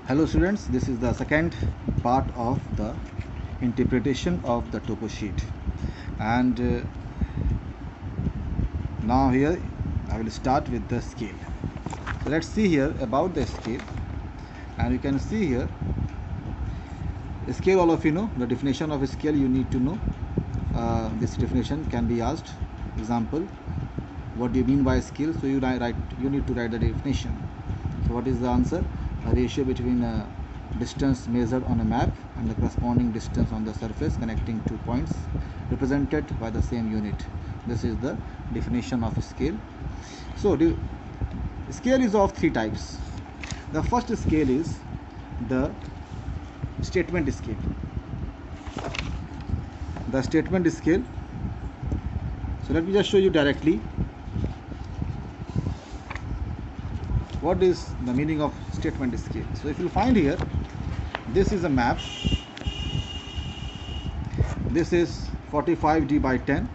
Hello students, this is the second part of the interpretation of the topo sheet, and now here I will start with the scale. So let's see here about the scale, and you can see here scale. All of you know the definition of a scale. You need to know this definition can be asked. Example, what do you mean by scale? So you need to write the definition. So what is the answer? A ratio between a distance measured on a map and the corresponding distance on the surface connecting two points represented by the same unit. This is the definition of a scale. So the scale is of three types. The first scale is the statement scale. The statement scale. So let me just show you directly what is the meaning of statement scale. So if you find here, this is a map. This is 45D by 10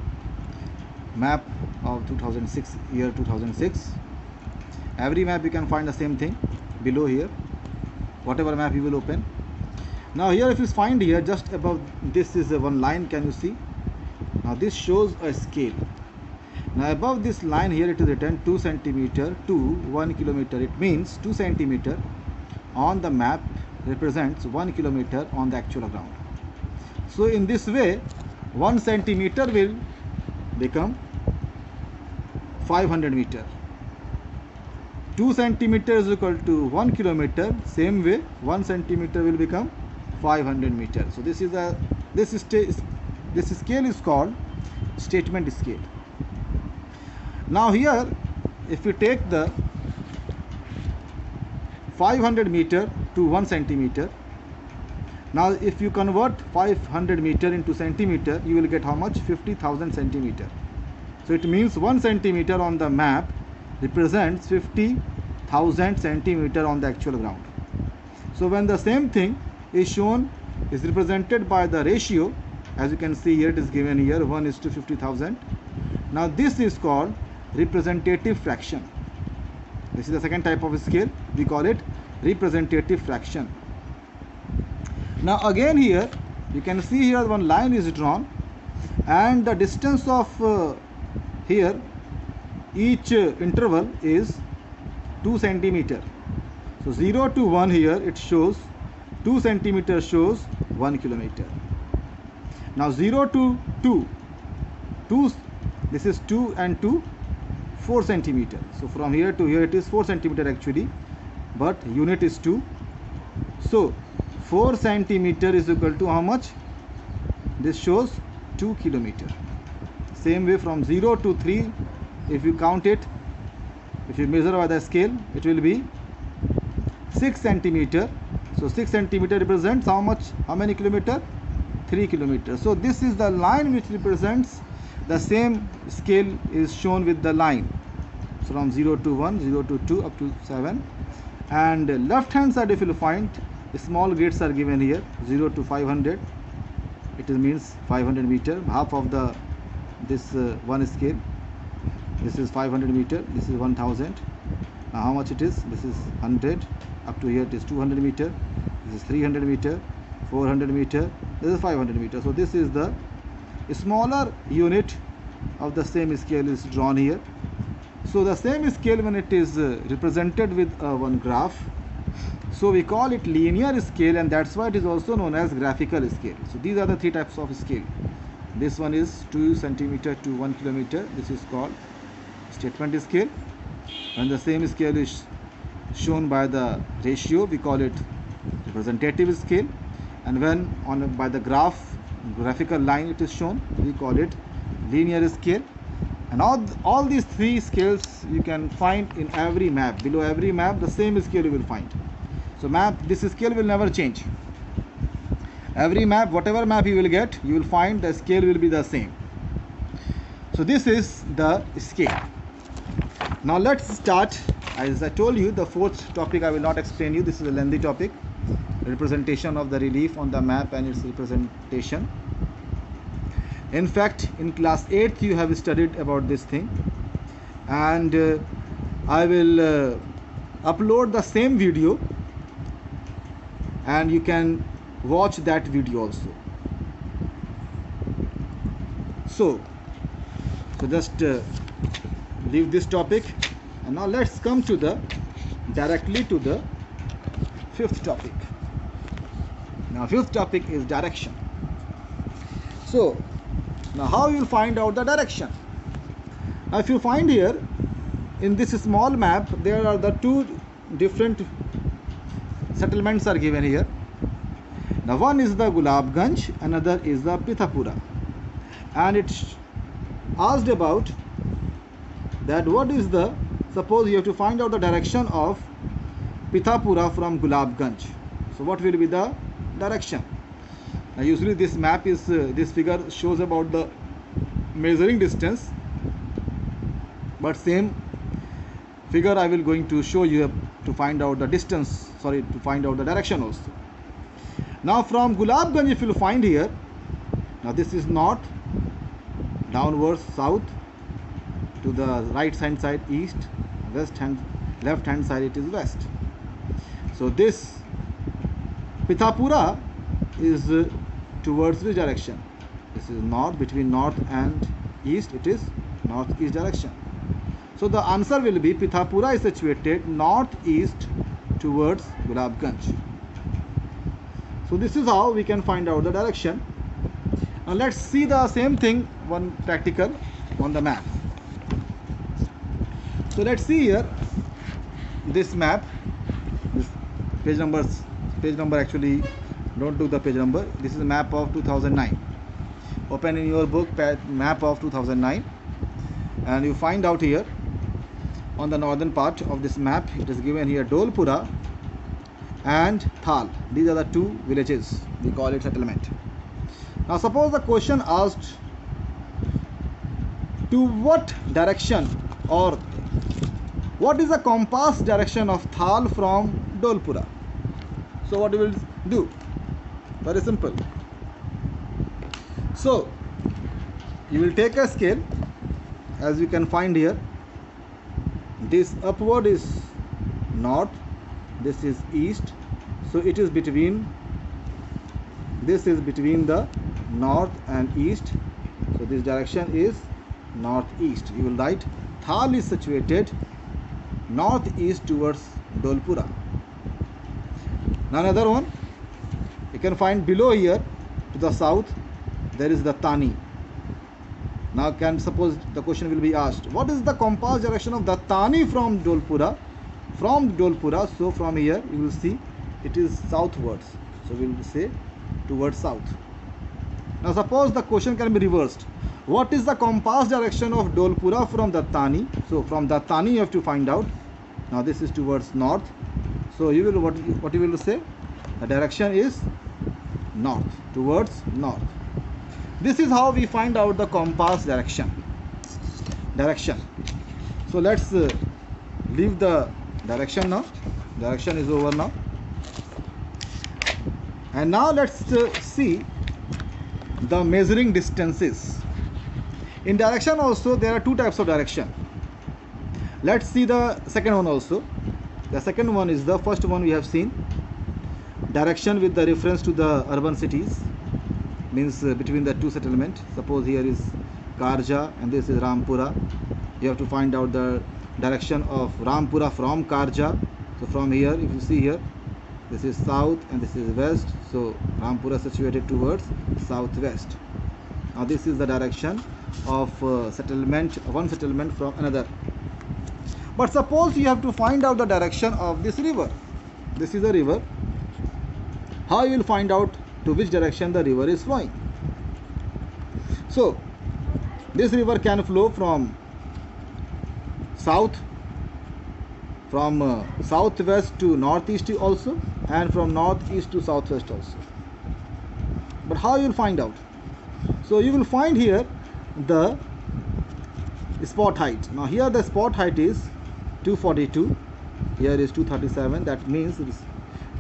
map of 2006, year 2006. Every map you can find the same thing below here, whatever map you will open. Now here, if you find here, just above this is one line, can you see? Now this shows a scale. Now above this line here it is written 2 centimeter to 1 kilometer. It means 2 centimeter on the map represents 1 kilometer on the actual ground. So in this way 1 centimeter will become 500 meter. 2 centimeter is equal to 1 kilometer. Same way 1 centimeter will become 500 meter. So this scale is called statement scale. Now here, if you take the 500 meter to 1 centimeter, now if you convert 500 meter into centimeter, you will get how much? 50,000 centimeter. So it means 1 centimeter on the map represents 50,000 centimeter on the actual ground. So when the same thing is shown, is represented by the ratio, as you can see here, it is given here 1:50,000. Now this is called representative fraction. This is the second type of scale. We call it representative fraction. Now again here you can see here one line is drawn, and the distance of here each interval is 2 centimeter. So 0 to 1 here it shows 2 centimeter shows 1 kilometer. Now 0 to 2, this is 2 and 2, 4 centimeter. So from here to here it is 4 centimeter actually, but unit is 2. So 4 centimeter is equal to how much? This shows 2 kilometer. Same way from 0 to 3, if you count it, if you measure by the scale, it will be 6 centimeter. So 6 centimeter represents how much? How many kilometer? 3 kilometers. So this is the line which represents the same scale is shown with the line. So from 0 to 1, 0 to 2 up to 7. And left hand side, if you find, small grids are given here, 0 to 500. It means 500 meter, half of the this one scale. This is 500 meter, this is 1000. Now how much it is? This is 100. Up to here it is 200 meter. This is 300 meter, 400 meter. This is 500 meter. So this is the smaller unit of the same scale is drawn here. So the same scale, when it is represented with one graph, so we call it linear scale, and that's why it is also known as graphical scale. So these are the three types of scale. This one is 2 centimeter to 1 kilometer. This is called statement scale. When the same scale is shown by the ratio, we call it representative scale. And when by the graphical line it is shown, we call it linear scale. And all these three scales you can find in every map. Below every map the same scale you will find. So this scale will never change. Every map, whatever map you will get, you will find the scale will be the same. So this is the scale. Now let's start. As I told you, the fourth topic I will not explain you. This is a lengthy topic. Representation of the relief on the map and its representation. In fact, in class 8th you have studied about this thing, and I will upload the same video and you can watch that video also. So just leave this topic, and now let's come to the directly to the fifth topic. Now fifth topic is direction. So now how you will find out the direction? Now if you find here in this small map, there are the two different settlements are given here. Now one is the Gulabganj, another is the Pithapura, and it's asked about that what is the, suppose you have to find out the direction of Pithapura from Gulabganj. So what will be the direction? Now usually this map is this figure shows about the measuring distance, but same figure I will going to show you to find out the distance, to find out the direction also. Now from Gulabganj, if you will find here, now this is north, downwards south, to the right hand side east, left hand side it is west. So this Pithapura is towards which direction? This is north, between north and east it is northeast direction. So the answer will be Pithapura is situated northeast towards Gulabganj. So this is how we can find out the direction. Now let's see the same thing, one practical on the map. So let's see here this map, this page number actually don't do the page number. This is a map of 2009. Open in your book map of 2009, and you find out here on the northern part of this map it is given here Dolpura and Thal. These are the two villages, we call it settlement. Now suppose the question asked to what direction, or what is the compass direction of Thal from Dolpura? So what you will do? Very simple. So you will take a scale, as you can find here. This upward is north, this is east, so it is between, this is between the north and east, so this direction is northeast. You will write Thal is situated northeast towards Dolpura. Now another one, you can find below here to the south there is the Tani. Now can suppose the question will be asked, what is the compass direction of the Tani from Dolpura? From Dolpura, so from here you will see it is southwards, so we will say towards south. Now suppose the question can be reversed, what is the compass direction of Dolpura from the Tani? So from the Tani you have to find out. Now this is towards north, so you will what you will say, the direction is north, towards north. This is how we find out the compass direction. So let's leave the direction now. Direction is over now. And now let's see the measuring distances. In direction also there are two types of direction. Let's see the second one also. The second one is the first one we have seen. Direction with the reference to the urban cities, means between the two settlements. Suppose here is Karja and this is Rampura. You have to find out the direction of Rampura from Karja. So from here, if you see here, this is south and this is west, so Rampura is situated towards southwest. Now this is the direction of settlement, one settlement from another. But suppose you have to find out the direction of this river. This is a river. How you will find out to which direction the river is flowing? So this river can flow from south, from southwest to northeast also, and from northeast to southwest also. But how you will find out? So you will find here the spot height. Now here the spot height is 242, here is 237. That means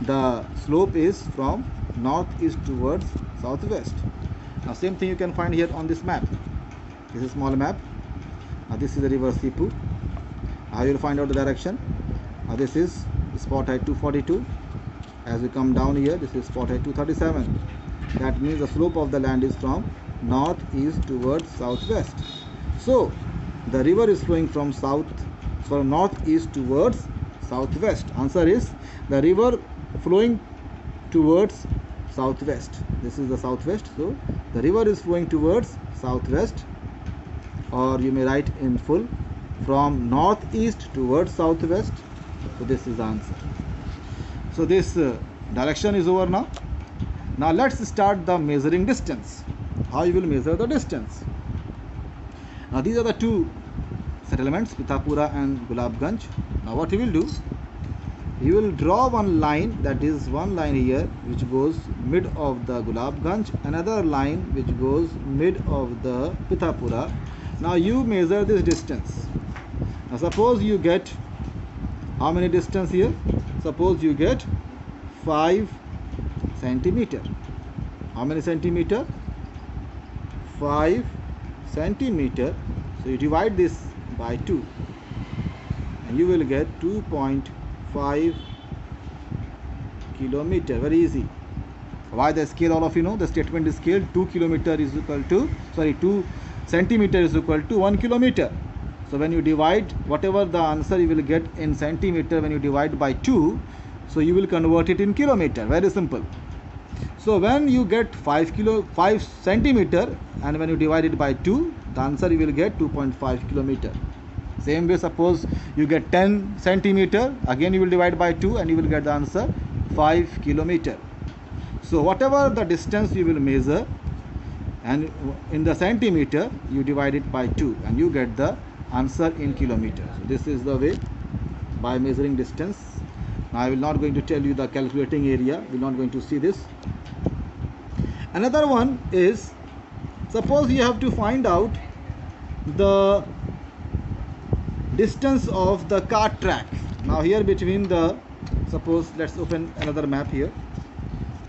the slope is from northeast towards southwest. Now same thing you can find here on this map. This is a small map. Now this is the river Sipu. How you will find out the direction? Now this is spot height 242. As we come down here, this is 48 to 37. That means the slope of the land is from northeast towards southwest. So the river is flowing from northeast towards southwest. Answer is the river flowing towards southwest. This is the southwest, so the river is flowing towards southwest, or you may write in full, from northeast towards southwest. So this is the answer. So this direction is over now. Now let's start the measuring distance. How you will measure the distance? Now these are the two settlements, Pitapura and Gulabganj. Now what you will do? You will draw one line, that is one line here which goes mid of the Gulabganj, another line which goes mid of the Pitapura. Now you measure this distance. Now suppose you get how many distance here? Suppose you get 5 centimeter. How many centimeter? 5 centimeter. So you divide this by 2 and you will get 2.5 kilometer. Very easy. Why the scale? All of you know the statement is scale. 2 kilometer is equal to 2 centimeter is equal to 1 kilometer. So when you divide whatever the answer you will get in centimeter, when you divide by 2, so you will convert it in kilometer. Very simple. So when you get 5 centimeter and when you divide it by 2, the answer you will get 2.5 kilometer. Same way, suppose you get 10 centimeter, again you will divide by 2 and you will get the answer 5 kilometer. So whatever the distance you will measure, and in the centimeter you divide it by 2 and you get the answer in kilometer. So this is the way by measuring distance. Now I will not going to tell you the calculating area. We are not going to see this. Another one is, suppose you have to find out the distance of the cart track. Now here between the, suppose let's open another map here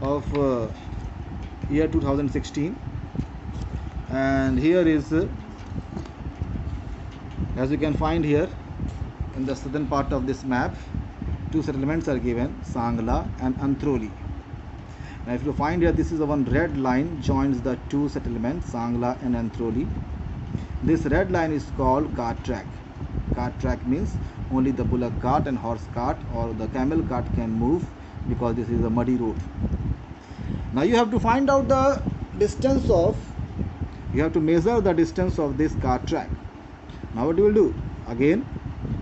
of year 2016, and here is as you can find here in the southern part of this map, two settlements are given, Sangla and Antroli. Now if you find here, this is the one red line joins the two settlements, Sangla and Antroli. This red line is called cart track. Cart track means only the bullock cart and horse cart or the camel cart can move, because this is a muddy road. Now you have to find out the distance of, you have to measure the distance of this cart track. Now what you will do? Again,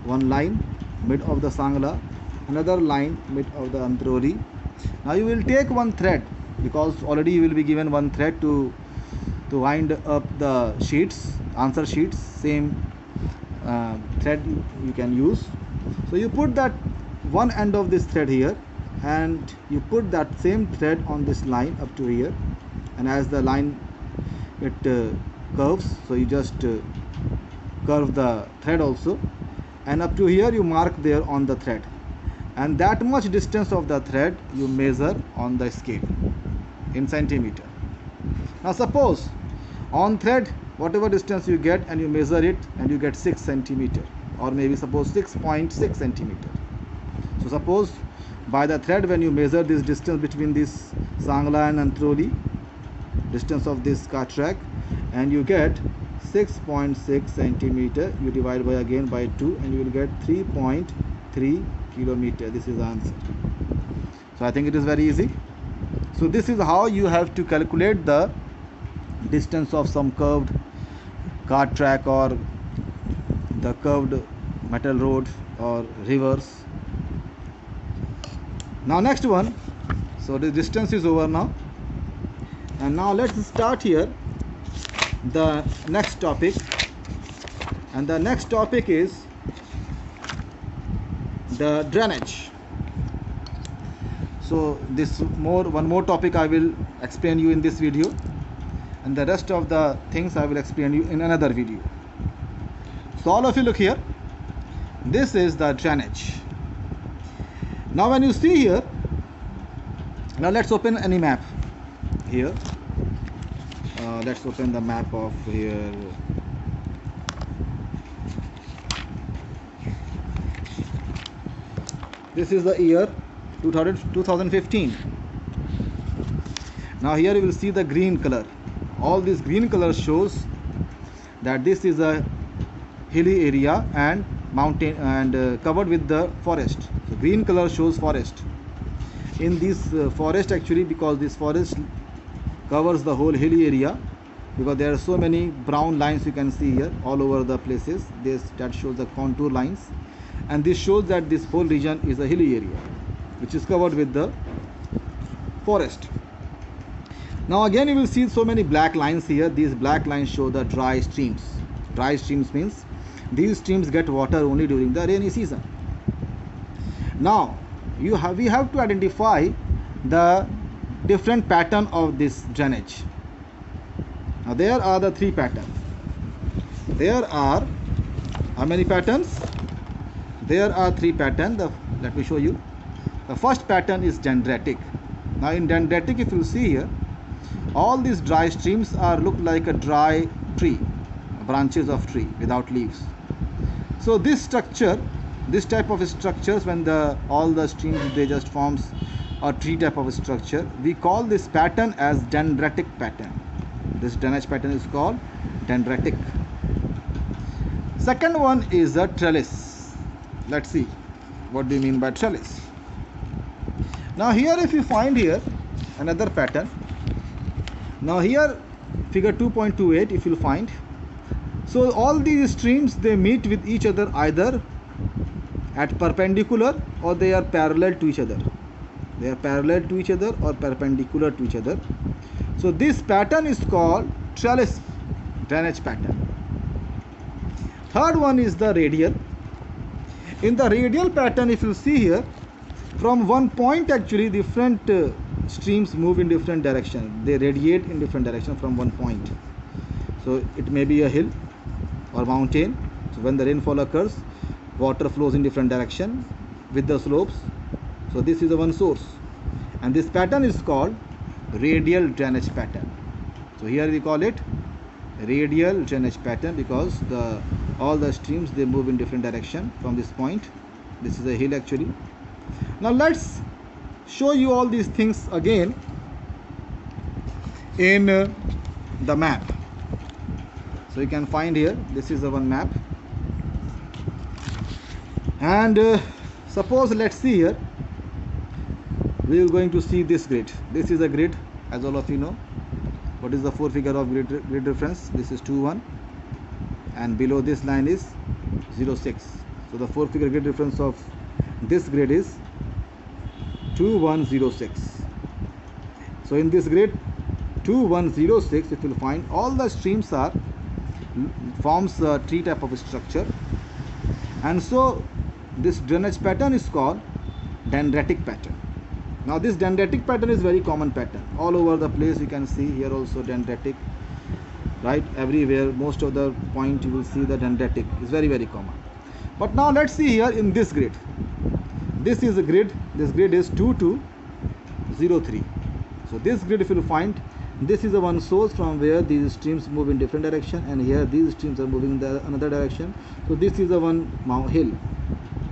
one line mid of the Sangla, another line mid of the Antroli. Now you will take one thread, because already you will be given one thread to wind up the sheets, answer sheets. Same thread you can use. So you put that one end of this thread here and you put that same thread on this line up to here, and as the line it curves, so you just curve the thread also, and up to here you mark there on the thread, and that much distance of the thread you measure on the scale in centimeter. Now suppose on thread whatever distance you get and you measure it and you get 6 centimeter, or maybe suppose 6.6 centimeter. So suppose by the thread when you measure this distance between this Sangla and Antroli, distance of this cart track, and you get 6.6 centimeter, you divide by again by 2 and you will get 3.3 kilometer. This is the answer. So I think it is very easy. So this is how you have to calculate the distance of some curved cart track or the curved metal road or rivers. Now next one. So the distance is over now, and now let's start here the next topic, and the next topic is the drainage. So one more topic I will explain you in this video, and the rest of the things I will explain you in another video. So all of you look here, this is the drainage. Now when you see here, now let's open any map here. Let's open the map of here. This is the year 2015. Now here you will see the green color. All this green color shows that this is a hilly area and mountain and covered with the forest. So green color shows forest. In this forest, actually, because this forest covers the whole hilly area, because there are so many brown lines you can see here all over the places. That shows the contour lines, and this shows that this whole region is a hilly area which is covered with the forest. Now again you will see so many black lines here. These black lines show the dry streams. Dry streams means these streams get water only during the rainy season. Now we have to identify the different pattern of this drainage. Now there are the three patterns. There are how many patterns? There are three patterns. Let me show you. The first pattern is dendritic. Now in dendritic, if you see here, all these dry streams look like a dry tree, branches of tree without leaves. So this structure, this type of structures, when all the streams, they just forms a tree type of structure, we call this pattern as dendritic pattern. This drainage pattern is called dendritic. Second one is a trellis. Let's see what do you mean by trellis. Now here if you find here another pattern. Now here figure 2.28 if you find. So all these streams, they meet with each other either at perpendicular or they are parallel to each other. They are parallel to each other or perpendicular to each other. So this pattern is called trellis drainage pattern. Third one is the radial. In the radial pattern, if you see here, from one point actually different streams move in different direction. They radiate in different direction from one point. So it may be a hill or mountain. So when the rainfall occurs, water flows in different direction with the slopes. So this is the one source, and this pattern is called radial drainage pattern. So here we call it radial drainage pattern because all the streams, they move in different direction from this point. This is a hill actually. Now let's show you all these things again in the map. So you can find here, this is the one map, and suppose, let's see here, we are going to see this grid. This is a grid, as all of you know. What is the four figure of grid reference? This is 2,1, and below this line is 0,6. So the four figure grid reference of this grid is 2,106. So in this grid 2,106, if you find, all the streams forms a tree type of structure, and so this drainage pattern is called dendritic pattern. Now this dendritic pattern is very common pattern all over the place. You can see here also dendritic, right? Everywhere, most of the point you will see the dendritic is very, very common. But now let's see here in this grid. This is a grid. This grid is 2,203. So this grid, if you find, this is the one source from where these streams move in different direction, and here these streams are moving in another direction. So this is the one hill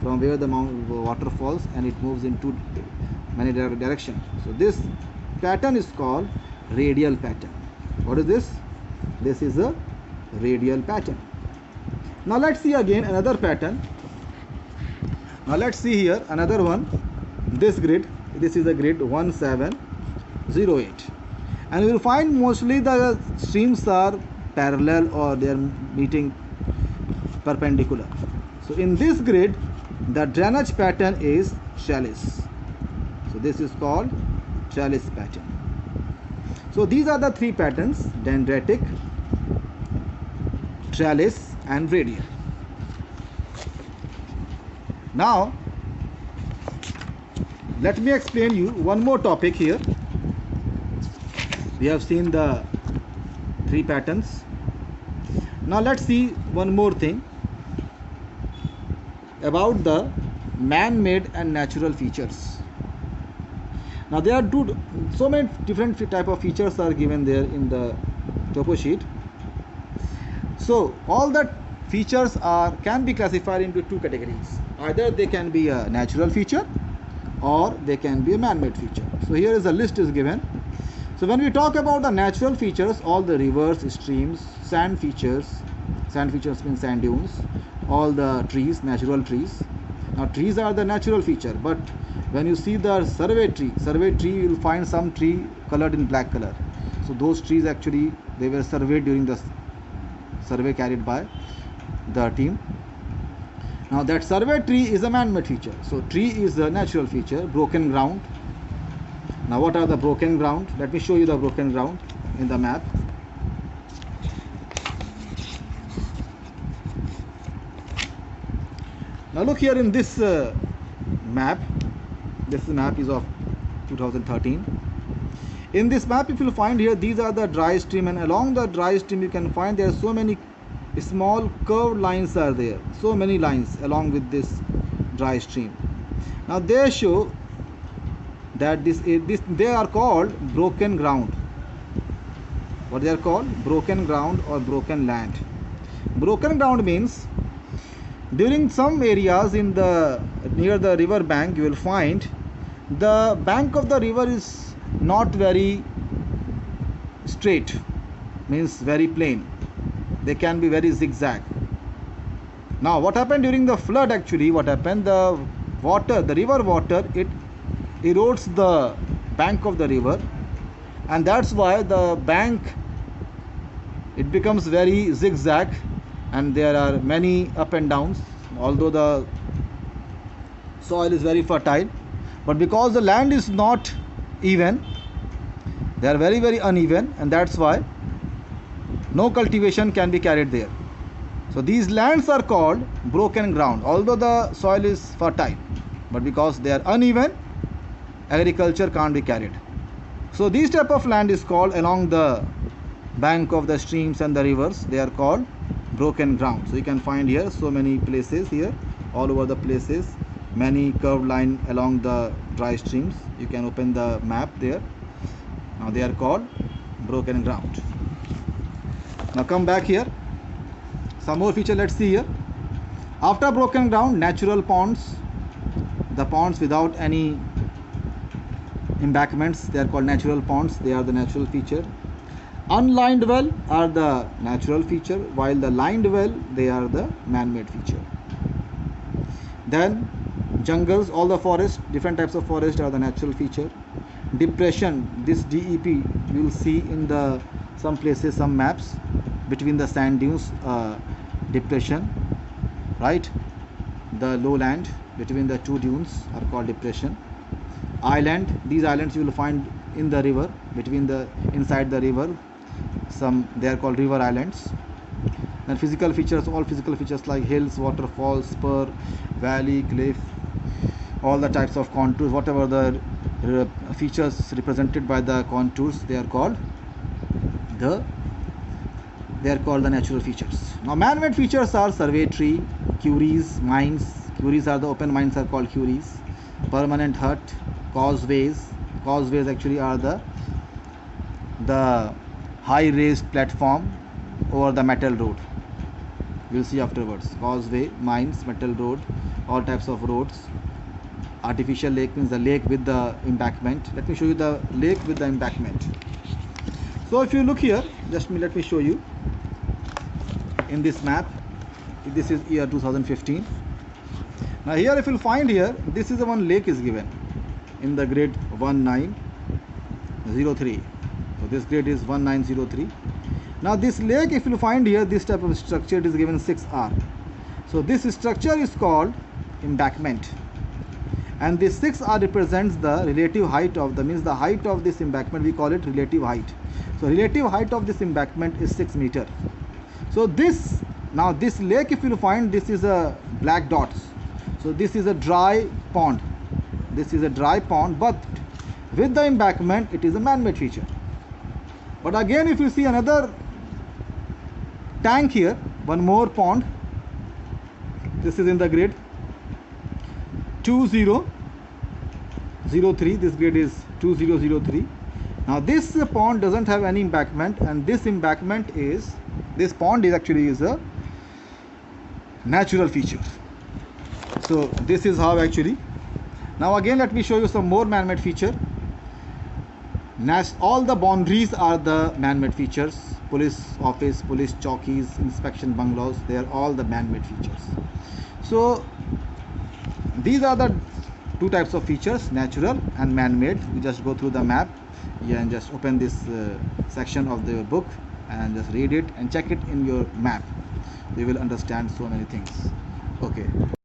from where the water falls, and it moves into many directions. So this pattern is called radial pattern. What is this? This is a radial pattern. Now let's see again another pattern. Now let's see here another one. This grid, this is a grid 1708, and you will find mostly the streams are parallel or they are meeting perpendicular. So in this grid, the drainage pattern is trellis. So this is called trellis pattern. So these are the three patterns: dendritic, trellis, and radial. Now let me explain you one more topic here. We have seen the three patterns. Now let's see one more thing about the man-made and natural features. Now there are so many different type of features are given there in the topo sheet. So all that features can be classified into two categories. Either they can be a natural feature or they can be a man-made feature. So here is a list is given. So when we talk about the natural features, all the rivers, streams, sand features means sand dunes, all the trees, natural trees. Now trees are the natural feature, but when you see the survey tree, you will find some tree colored in black color. So those trees actually they were surveyed during the survey carried by the team. Now that survey tree is a man-made feature. So tree is a natural feature. Broken ground. Now what are the broken ground? Let me show you the broken ground in the map. Now look here in this map. This map is of 2013. In this map, if you find here, these are the dry stream, and along the dry stream you can find there are so many small curved lines are there. So many lines along with this dry stream. Now they show that they are called broken ground. What they are called? Broken ground or broken land. Broken ground means during some areas in the near the river bank you will find the bank of the river is not very straight, means very plain. They can be very zigzag. Now what happened during the flood? Actually what happened, the river water, it erodes the bank of the river, and that's why the bank it becomes very zigzag, and there are many up and downs. Although the soil is very fertile, but because the land is not even, they are very very uneven, and that's why no cultivation can be carried there. So these lands are called broken ground, although the soil is fertile, but because they are uneven, agriculture can't be carried. So these type of land is called along the bank of the streams and the rivers, they are called broken ground. So you can find here so many places here, all over the places, many curved line along the dry streams. You can open the map there. Now they are called broken ground. Now come back here, some more feature let's see here. After broken ground, natural ponds, the ponds without any embankments, they are called natural ponds, they are the natural feature. Unlined well are the natural feature, while the lined well, they are the man-made feature. Then jungles, all the forest, different types of forest are the natural feature. Depression, this DEP you will see in the some places, some maps, between the sand dunes, depression, right? The lowland between the two dunes are called depression. Island, these islands you will find in the river, between the inside the river, some they are called river islands. And physical features, all physical features like hills, waterfalls, spur, valley, cliff, all the types of contours, whatever the features represented by the contours, they are called the natural features. Now man-made features are survey tree, quarries, mines. Quarries are the open mines are called quarries. Permanent hut, causeways actually are the high raised platform over the metal road. We'll see afterwards. Causeway, mines, metal road, all types of roads. Artificial lake means the lake with the embankment. Let me show you the lake with the embankment. So if you look here, let me show you in this map. This is year 2015. Now here if you'll find here, this is the one lake is given in the grade 1903. So this grade is 1903. Now this lake, if you find here, this type of structure, it is given 6R. So this structure is called embankment, and this 6R represents the relative height of the height of this embankment. We call it relative height. So relative height of this embankment is 6 meters. So this lake, if you find, this is a black dots. So this is a dry pond. This is a dry pond, but with the embankment, it is a man-made feature. But again, if you see another tank here, one more pond. This is in the grade 2003. This grade is 2003. Now this pond doesn't have any embankment, and this pond is actually a natural feature. So this is how actually. Now again let me show you some more man-made feature. All the boundaries are the man-made features. Police office, police chowkis, inspection bungalows, they are all the man-made features. So these are the two types of features, natural and man-made. You just go through the map, and just open this section of the book and just read it and check it in your map. You will understand so many things. Okay.